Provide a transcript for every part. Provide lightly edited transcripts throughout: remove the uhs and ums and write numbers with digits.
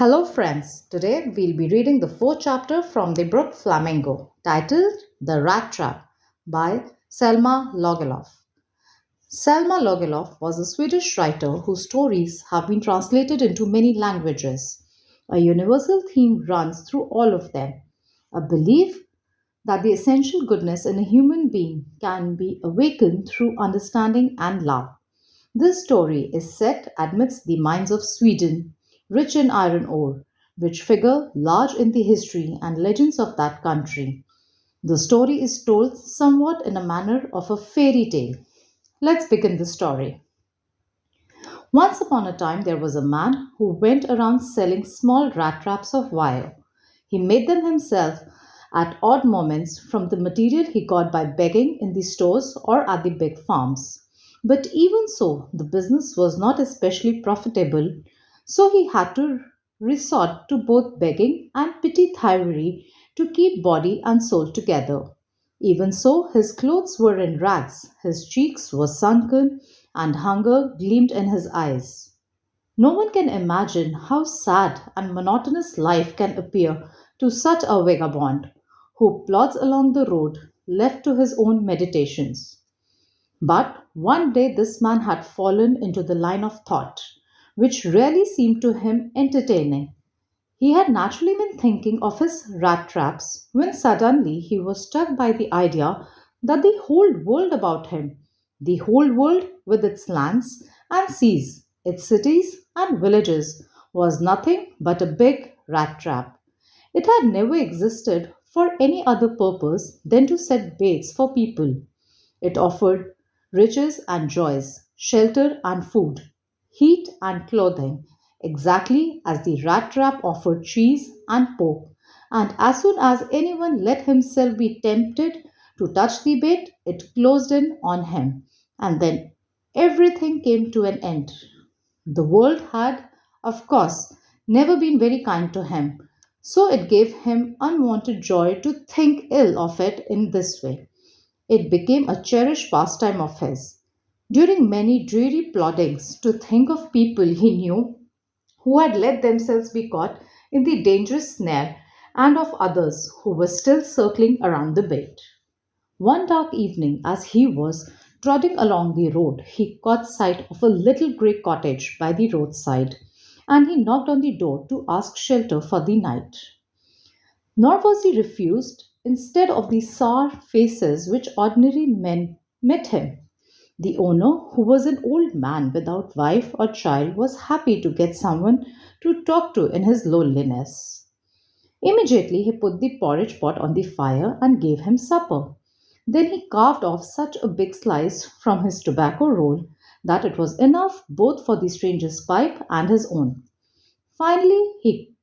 Hello, friends. Today we'll be reading the fourth chapter from the book Flamingo, titled The Rattrap by Selma Lagerlof. Selma Lagerlof was a Swedish writer whose stories have been translated into many languages. A universal theme runs through all of them: a belief that the essential goodness in a human being can be awakened through understanding and love. This story is set amidst the mines of Sweden, rich in iron ore, which figure large in the history and legends of that country. The story is told somewhat in a manner of a fairy tale. Let's begin the story. Once upon a time, there was a man who went around selling small rat traps of wire. He made them himself at odd moments from the material he got by begging in the stores or at the big farms. But even so, the business was not especially profitable, so he had to resort to both begging and petty thievery to keep body and soul together. Even so, his clothes were in rags, his cheeks were sunken, and hunger gleamed in his eyes. No one can imagine how sad and monotonous life can appear to such a vagabond who plods along the road left to his own meditations. But one day this man had fallen into the line of thought, which really seemed to him entertaining. He had naturally been thinking of his rat traps when suddenly he was struck by the idea that the whole world about him, the whole world with its lands and seas, its cities and villages, was nothing but a big rat trap. It had never existed for any other purpose than to set baits for people. It offered riches and joys, shelter and food, heat and clothing, exactly as the rat trap offered cheese and pork. And as soon as anyone let himself be tempted to touch the bait, it closed in on him. And then everything came to an end. The world had, of course, never been very kind to him, so it gave him unwanted joy to think ill of it in this way. It became a cherished pastime of his. During many dreary ploddings, to think of people he knew who had let themselves be caught in the dangerous snare, and of others who were still circling around the bait. One dark evening, as he was trotting along the road, he caught sight of a little grey cottage by the roadside, and he knocked on the door to ask shelter for the night. Nor was he refused. Instead of the sour faces which ordinary men met him, the owner, who was an old man without wife or child, was happy to get someone to talk to in his loneliness. Immediately he put the porridge pot on the fire and gave him supper. Then he carved off such a big slice from his tobacco roll that it was enough both for the stranger's pipe and his own. Finally, he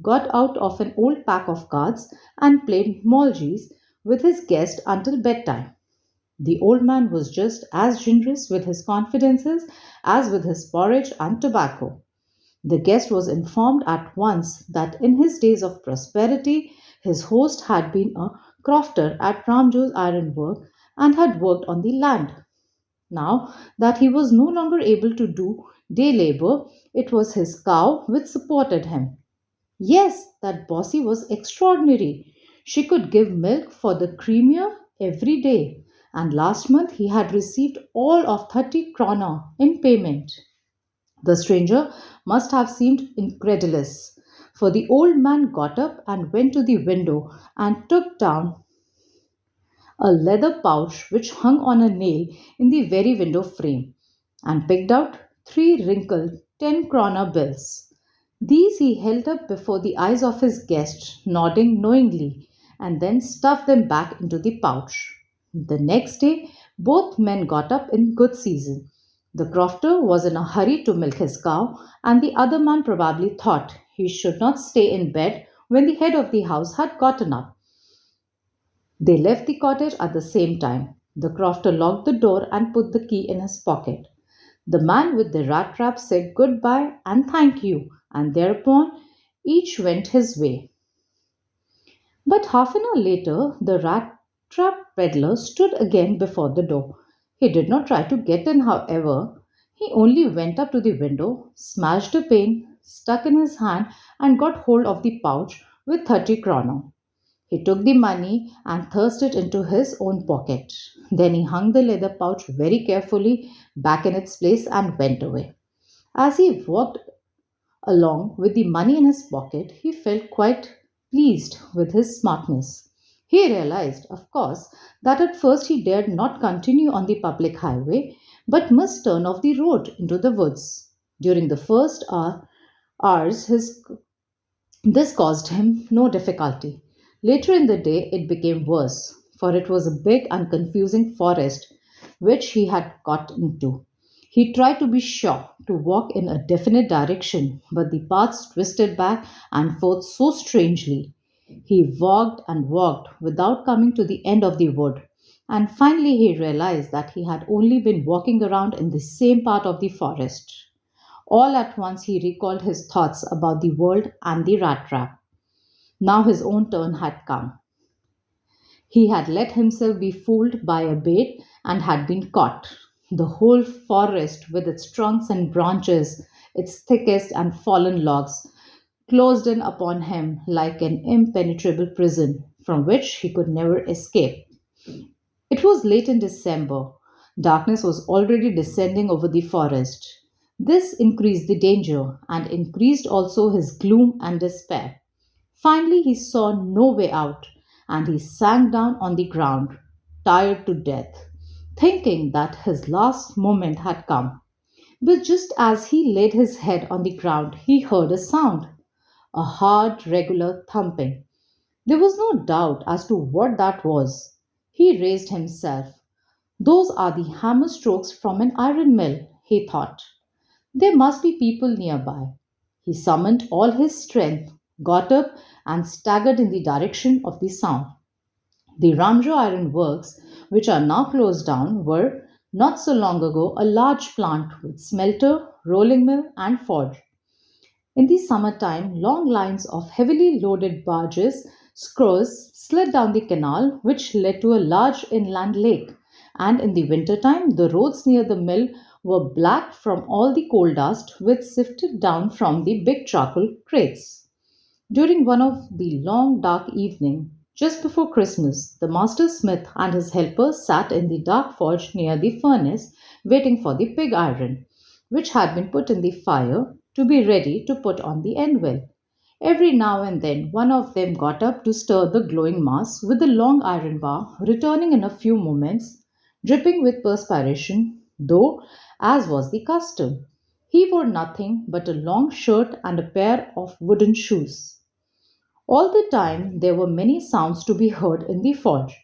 got out of an old pack of cards and played molgies with his guest until bedtime. The old man was just as generous with his confidences as with his porridge and tobacco. The guest was informed at once that in his days of prosperity his host had been a crofter at Ramjo's ironwork and had worked on the land. Now that he was no longer able to do day labor, it was his cow which supported him. Yes, that Bossy was extraordinary. She could give milk for the creamier every day, and last month he had received all of 30 krona in payment. The stranger must have seemed incredulous, for the old man got up and went to the window and took down a leather pouch which hung on a nail in the very window frame, and picked out three wrinkled 10 krona bills. These he held up before the eyes of his guest, nodding knowingly, and then stuffed them back into the pouch. The next day, both men got up in good season. The crofter was in a hurry to milk his cow, and the other man probably thought he should not stay in bed when the head of the house had gotten up. They left the cottage at the same time. The crofter locked the door and put the key in his pocket. The man with the rat trap said goodbye and thank you, and thereupon each went his way. But half an hour later, the rat trap peddler stood again before the door. He did not try to get in, however. He only went up to the window, smashed a pane, stuck in his hand and got hold of the pouch with 30 kroner. He took the money and thrust it into his own pocket. Then he hung the leather pouch very carefully back in its place and went away. As he walked along with the money in his pocket, he felt quite pleased with his smartness. He realized, of course, that at first he dared not continue on the public highway, but must turn off the road into the woods. During the first hours, this caused him no difficulty. Later in the day, it became worse, for it was a big and confusing forest which he had got into. He tried to be sure to walk in a definite direction, but the paths twisted back and forth so strangely. He walked and walked without coming to the end of the wood, and finally he realized that he had only been walking around in the same part of the forest. All at once he recalled his thoughts about the world and the rat trap. Now his own turn had come. He had let himself be fooled by a bait and had been caught. The whole forest, with its trunks and branches, its thickest and fallen logs, closed in upon him like an impenetrable prison from which he could never escape. It was late in December. Darkness was already descending over the forest. This increased the danger and increased also his gloom and despair. Finally, he saw no way out and he sank down on the ground, tired to death, thinking that his last moment had come. But just as he laid his head on the ground, he heard a sound, a hard, regular thumping. There was no doubt as to what that was. He raised himself. Those are the hammer strokes from an iron mill, he thought. There must be people nearby. He summoned all his strength, got up, and staggered in the direction of the sound. The Ramjo Iron Works, which are now closed down, were not so long ago a large plant with smelter, rolling mill, and forge. In the summertime, long lines of heavily loaded barges, screws, slid down the canal which led to a large inland lake, and in the wintertime, the roads near the mill were black from all the coal dust which sifted down from the big charcoal crates. During one of the long dark evenings, just before Christmas, the master smith and his helpers sat in the dark forge near the furnace, waiting for the pig iron, which had been put in the fire to be ready to put on the anvil. Every now and then one of them got up to stir the glowing mass with the long iron bar, returning in a few moments, dripping with perspiration, though, as was the custom, he wore nothing but a long shirt and a pair of wooden shoes. All the time there were many sounds to be heard in the forge.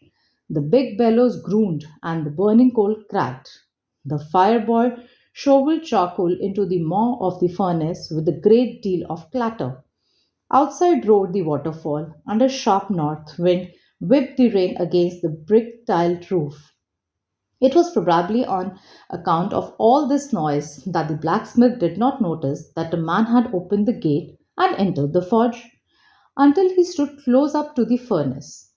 The big bellows groaned and the burning coal cracked. The fireboy shoveled charcoal into the maw of the furnace with a great deal of clatter. Outside roared the waterfall, and a sharp north wind whipped the rain against the brick tiled roof. It was probably on account of all this noise that the blacksmith did not notice that a man had opened the gate and entered the forge until he stood close up to the furnace.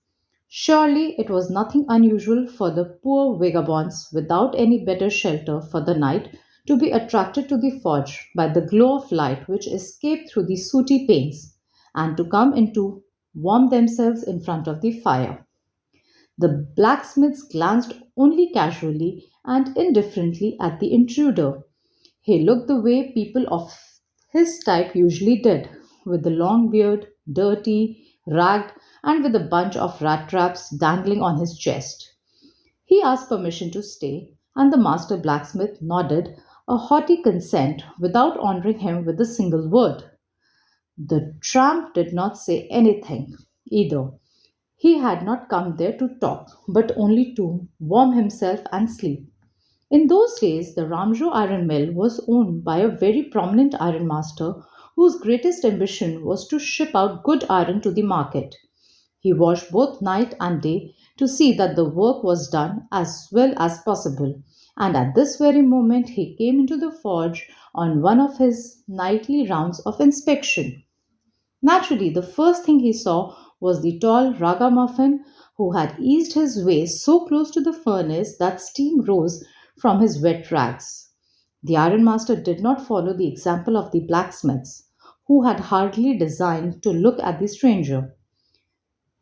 Surely it was nothing unusual for the poor vagabonds without any better shelter for the night to be attracted to the forge by the glow of light which escaped through the sooty panes, and to come in to warm themselves in front of the fire. The blacksmith glanced only casually and indifferently at the intruder. He looked the way people of his type usually did, with the long beard, dirty, ragged, and with a bunch of rat traps dangling on his chest. He asked permission to stay, and the master blacksmith nodded a haughty consent without honoring him with a single word. The tramp did not say anything either. He had not come there to talk, but only to warm himself and sleep. In those days, the Ramjo iron mill was owned by a very prominent iron master whose greatest ambition was to ship out good iron to the market. He watched both night and day to see that the work was done as well as possible, and at this very moment he came into the forge on one of his nightly rounds of inspection. Naturally, the first thing he saw was the tall ragamuffin who had eased his way so close to the furnace that steam rose from his wet rags. The ironmaster did not follow the example of the blacksmiths, who had hardly deigned to look at the stranger.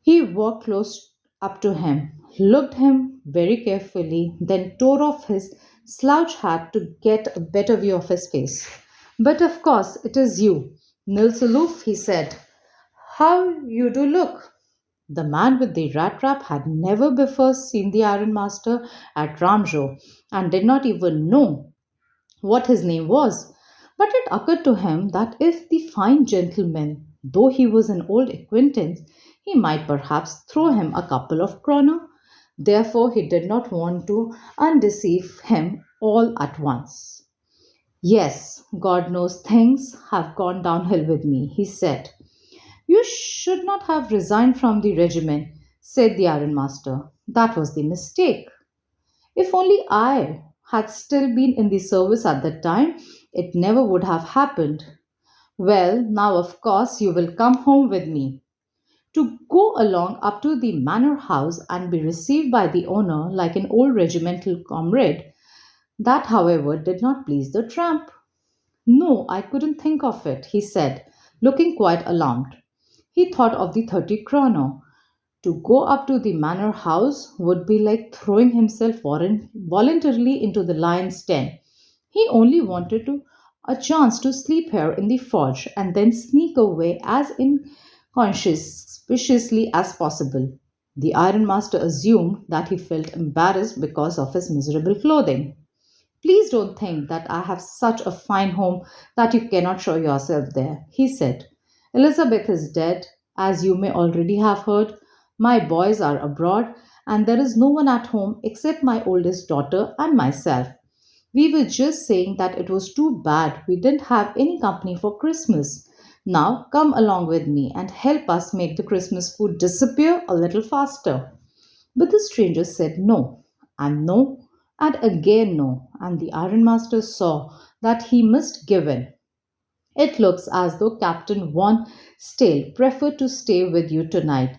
He walked close up to him, looked him very carefully, then tore off his slouch hat to get a better view of his face. But of course, it is you, Nils Aloof, he said. How you do look! The man with the rat trap had never before seen the ironmaster at Ramjo and did not even know what his name was. But it occurred to him that if the fine gentleman, though he was an old acquaintance, he might perhaps throw him a couple of kroner. Therefore, he did not want to undeceive him all at once. Yes, God knows things have gone downhill with me, he said. You should not have resigned from the regiment, said the ironmaster. That was the mistake. If only I had still been in the service at that time, it never would have happened. Well, now of course you will come home with me. To go along up to the manor house and be received by the owner like an old regimental comrade, that, however, did not please the tramp. No, I couldn't think of it, he said, looking quite alarmed. He thought of the 30 kroner. To go up to the manor house would be like throwing himself voluntarily into the lion's den. He only wanted a chance to sleep here in the forge and then sneak away as inconspicuously as possible. The ironmaster assumed that he felt embarrassed because of his miserable clothing. Please don't think that I have such a fine home that you cannot show yourself there, he said. Elizabeth is dead, as you may already have heard. My boys are abroad, and there is no one at home except my oldest daughter and myself. We were just saying that it was too bad we didn't have any company for Christmas. Now come along with me and help us make the Christmas food disappear a little faster. But the stranger said no, and no, and again no, and the ironmaster saw that he must give in. It looks as though Captain Von Stale preferred to stay with you tonight,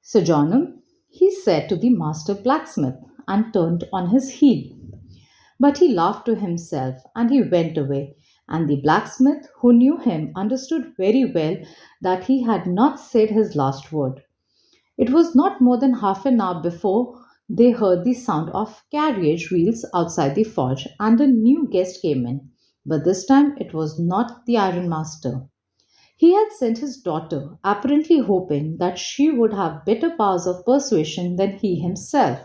Sir Johnam, he said to the master blacksmith, and turned on his heel. But he laughed to himself, and he went away, and the blacksmith, who knew him, understood very well that he had not said his last word. It was not more than half an hour before they heard the sound of carriage wheels outside the forge, and a new guest came in. But this time it was not the ironmaster. He had sent his daughter, apparently hoping that she would have better powers of persuasion than he himself.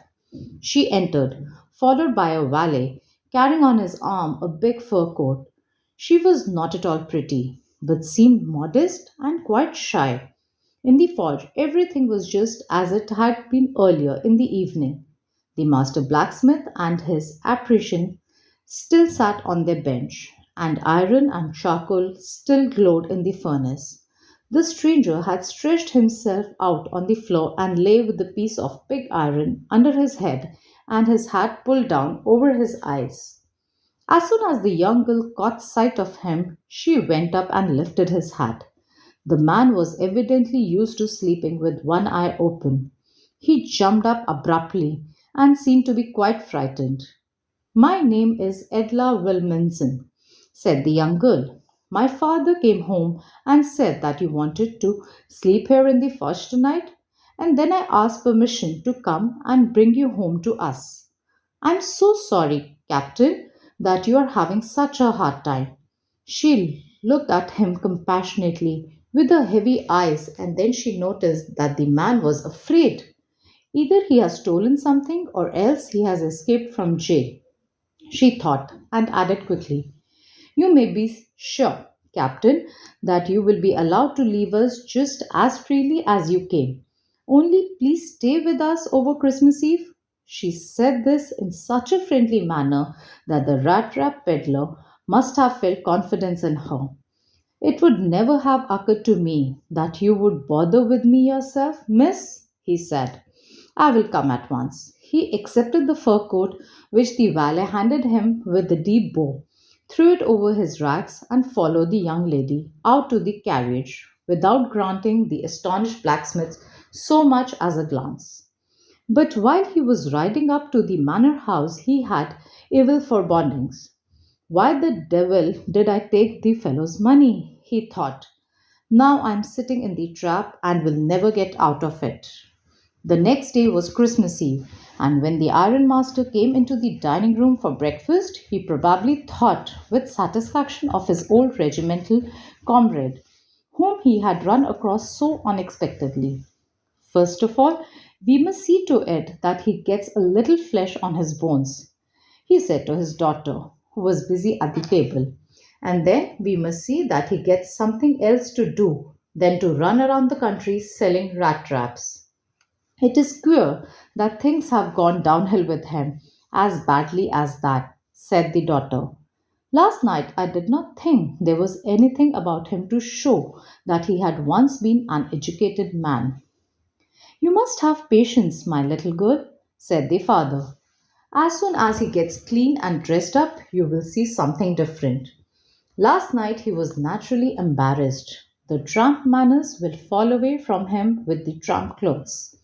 She entered, followed by a valet, carrying on his arm a big fur coat. She was not at all pretty, but seemed modest and quite shy. In the forge, everything was just as it had been earlier in the evening. The master blacksmith and his apparition still sat on their bench, and iron and charcoal still glowed in the furnace. The stranger had stretched himself out on the floor and lay with a piece of pig iron under his head and his hat pulled down over his eyes. As soon as the young girl caught sight of him, she went up and lifted his hat. The man was evidently used to sleeping with one eye open. He jumped up abruptly and seemed to be quite frightened. My name is Edla Wilminson, said the young girl. My father came home and said that you wanted to sleep here in the forge tonight, and then I asked permission to come and bring you home to us. I'm so sorry, Captain, that you are having such a hard time. She looked at him compassionately with her heavy eyes, and then she noticed that the man was afraid. Either he has stolen something or else he has escaped from jail, she thought, and added quickly, you may be sure, Captain, that you will be allowed to leave us just as freely as you came. Only please stay with us over Christmas Eve. She said this in such a friendly manner that the Rattrap peddler must have felt confidence in her. It would never have occurred to me that you would bother with me yourself, miss, he said. I will come at once. He accepted the fur coat which the valet handed him with a deep bow, threw it over his rags, and followed the young lady out to the carriage without granting the astonished blacksmith so much as a glance. But while he was riding up to the manor house, he had evil forebodings. Why the devil did I take the fellow's money? he thought. Now I'm sitting in the trap and will never get out of it. The next day was Christmas Eve, and when the ironmaster came into the dining room for breakfast, he probably thought with satisfaction of his old regimental comrade, whom he had run across so unexpectedly. First of all, we must see to it that he gets a little flesh on his bones, he said to his daughter, who was busy at the table. And then we must see that he gets something else to do than to run around the country selling rat traps. It is queer that things have gone downhill with him as badly as that, said the daughter. Last night I did not think there was anything about him to show that he had once been an educated man. You must have patience, my little girl, said the father. As soon as he gets clean and dressed up, you will see something different. Last night he was naturally embarrassed. The tramp manners will fall away from him with the tramp clothes.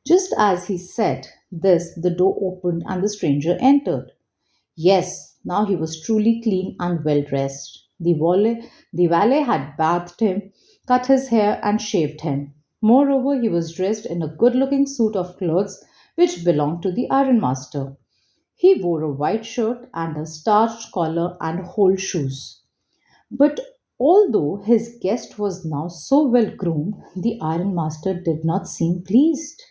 Just as he said this, the door opened and the stranger entered. Yes, now he was truly clean and well dressed. The valet had bathed him, cut his hair, and shaved him. Moreover, he was dressed in a good looking suit of clothes which belonged to the ironmaster. He wore a white shirt and a starched collar and whole shoes. But although his guest was now so well groomed, the ironmaster did not seem pleased.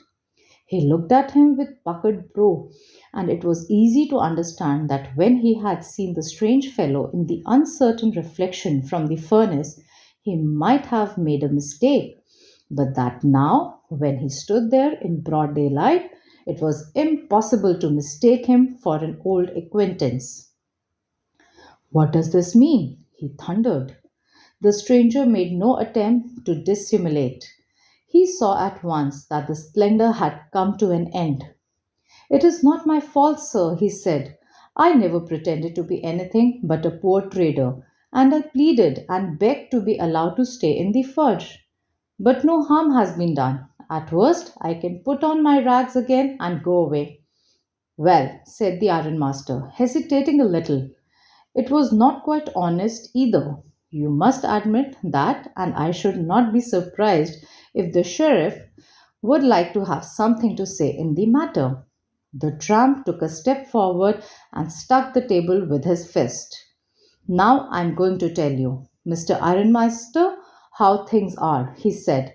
He looked at him with puckered brow, and it was easy to understand that when he had seen the strange fellow in the uncertain reflection from the furnace, he might have made a mistake, but that now, when he stood there in broad daylight, it was impossible to mistake him for an old acquaintance. What does this mean? He thundered. The stranger made no attempt to dissimulate. He saw at once that the splendor had come to an end. It is not my fault, sir, he said. I never pretended to be anything but a poor trader, and I pleaded and begged to be allowed to stay in the forge. But no harm has been done. At worst, I can put on my rags again and go away. Well, said the ironmaster, hesitating a little, it was not quite honest either. You must admit that, and I should not be surprised if the sheriff would like to have something to say in the matter. The tramp took a step forward and struck the table with his fist. Now I'm going to tell you, Mr. Ironmaster, how things are, he said.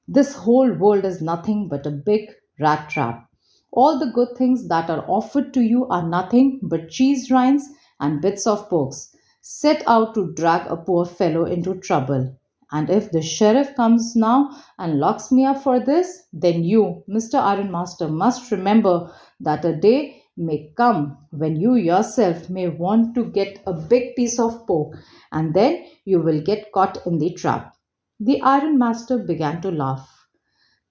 This whole world is nothing but a big rat trap. All the good things that are offered to you are nothing but cheese rinds and bits of pokes, set out to drag a poor fellow into trouble. And if the sheriff comes now and locks me up for this, then you, Mr. Ironmaster, must remember that a day may come when you yourself may want to get a big piece of pork, and then you will get caught in the trap. The ironmaster began to laugh.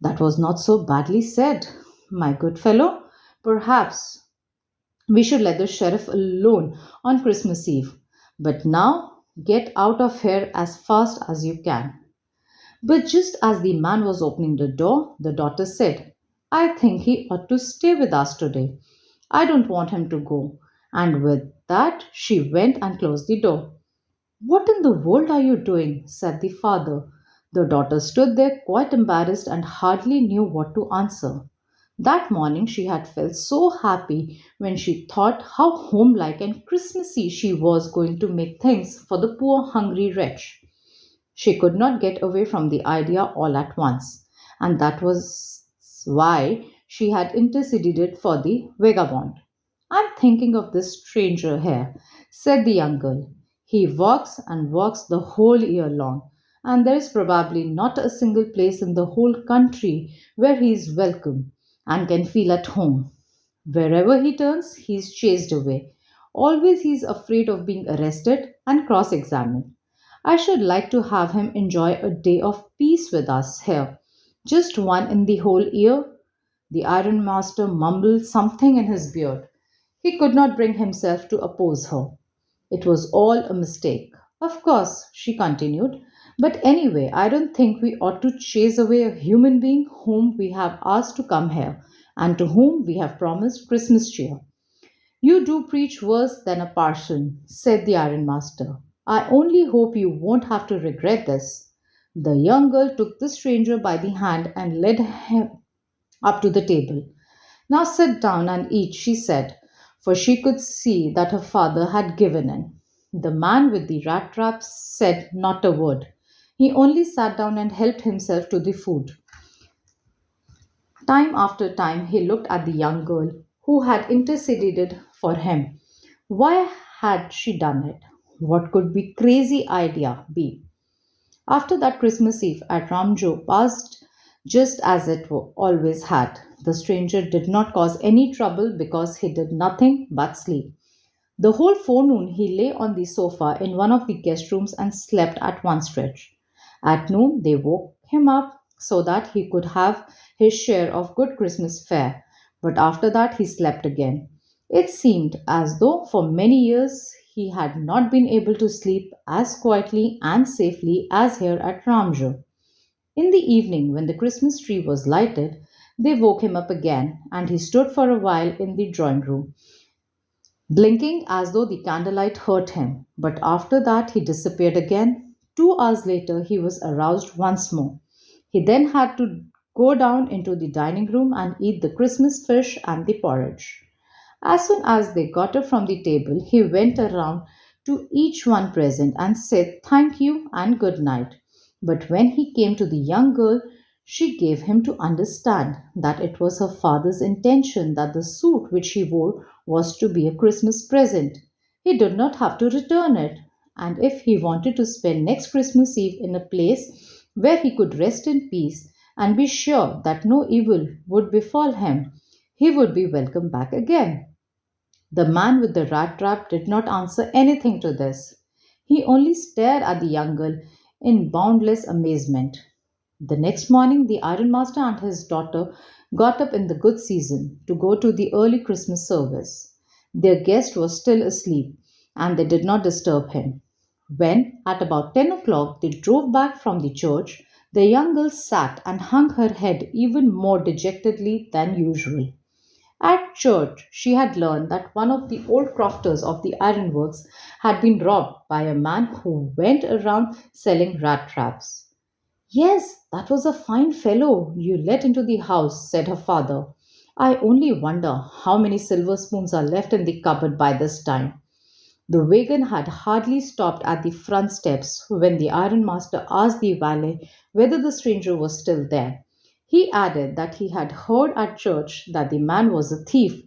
That was not so badly said, my good fellow. Perhaps we should let the sheriff alone on Christmas Eve. But now get out of here as fast as you can. But just as the man was opening the door, the daughter said, I think he ought to stay with us today. I don't want him to go. And with that, she went and closed the door. What in the world are you doing? Said the father. The daughter stood there quite embarrassed and hardly knew what to answer. That morning she had felt so happy when she thought how homelike and Christmassy she was going to make things for the poor hungry wretch. She could not get away from the idea all at once, and that was why she had interceded for the vagabond. I'm thinking of this stranger here, said the young girl. He walks and walks the whole year long, and there is probably not a single place in the whole country where he is welcome and can feel at home. Wherever he turns, he is chased away. Always he is afraid of being arrested and cross examined. I should like to have him enjoy a day of peace with us here. Just one in the whole year. The ironmaster mumbled something in his beard. He could not bring himself to oppose her. It was all a mistake. Of course, she continued, but anyway, I don't think we ought to chase away a human being whom we have asked to come here and to whom we have promised Christmas cheer. You do preach worse than a parson, said the ironmaster. I only hope you won't have to regret this. The young girl took the stranger by the hand and led him up to the table. Now sit down and eat, she said, for she could see that her father had given in. The man with the rat trap said not a word. He only sat down and helped himself to the food. Time after time he looked at the young girl who had interceded for him. Why had she done it? What could be crazy idea be? After that Christmas Eve at Ramjo passed just as it always had. The stranger did not cause any trouble because he did nothing but sleep. The whole forenoon he lay on the sofa in one of the guest rooms and slept at one stretch. At noon they woke him up so that he could have his share of good Christmas fare, but after that he slept again. It seemed as though for many years he had not been able to sleep as quietly and safely as here at Ramjo. In the evening, when the Christmas tree was lighted, they woke him up again, and he stood for a while in the drawing room, blinking as though the candlelight hurt him. But after that, he disappeared again. 2 hours later, he was aroused once more. He then had to go down into the dining room and eat the Christmas fish and the porridge. As soon as they got up from the table, he went around to each one present and said thank you and good night. But when he came to the young girl, she gave him to understand that it was her father's intention that the suit which he wore was to be a Christmas present. He did not have to return it, and if he wanted to spend next Christmas Eve in a place where he could rest in peace and be sure that no evil would befall him, he would be welcome back again. The man with the rat trap did not answer anything to this. He only stared at the young girl in boundless amazement. The next morning, the ironmaster and his daughter got up in the good season to go to the early Christmas service. Their guest was still asleep, and they did not disturb him. When, at about 10 o'clock, they drove back from the church, the young girl sat and hung her head even more dejectedly than usual. At church, she had learned that one of the old crofters of the ironworks had been robbed by a man who went around selling rat traps. Yes, that was a fine fellow you let into the house, said her father. I only wonder how many silver spoons are left in the cupboard by this time. The wagon had hardly stopped at the front steps when the ironmaster asked the valet whether the stranger was still there. He added that he had heard at church that the man was a thief.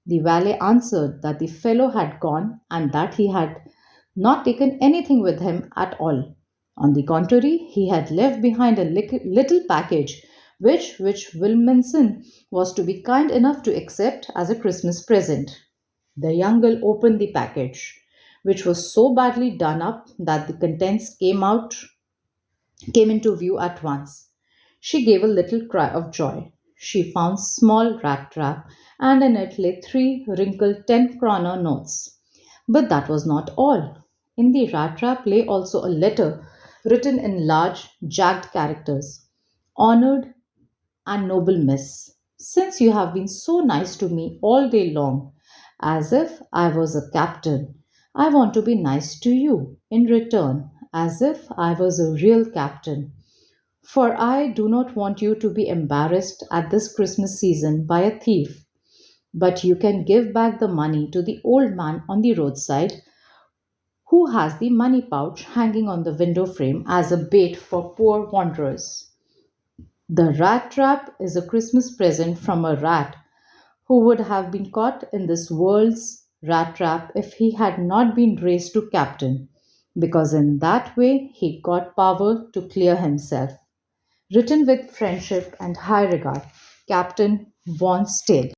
The valet answered that the fellow had gone and that he had not taken anything with him at all. On the contrary, he had left behind a little package which Williamson was to be kind enough to accept as a Christmas present. The young girl opened the package, which was so badly done up that the contents came into view at once. She gave a little cry of joy. She found small rat trap, and in it lay three wrinkled 10 kroner notes. But that was not all. In the rat trap lay also a letter written in large, jagged characters. Honored and noble miss, since you have been so nice to me all day long, as if I was a captain, I want to be nice to you in return, as if I was a real captain. For I do not want you to be embarrassed at this Christmas season by a thief. But you can give back the money to the old man on the roadside who has the money pouch hanging on the window frame as a bait for poor wanderers. The rat trap is a Christmas present from a rat who would have been caught in this world's rat trap if he had not been raised to captain, because in that way he got power to clear himself. Written with friendship and high regard, Captain Von Stale.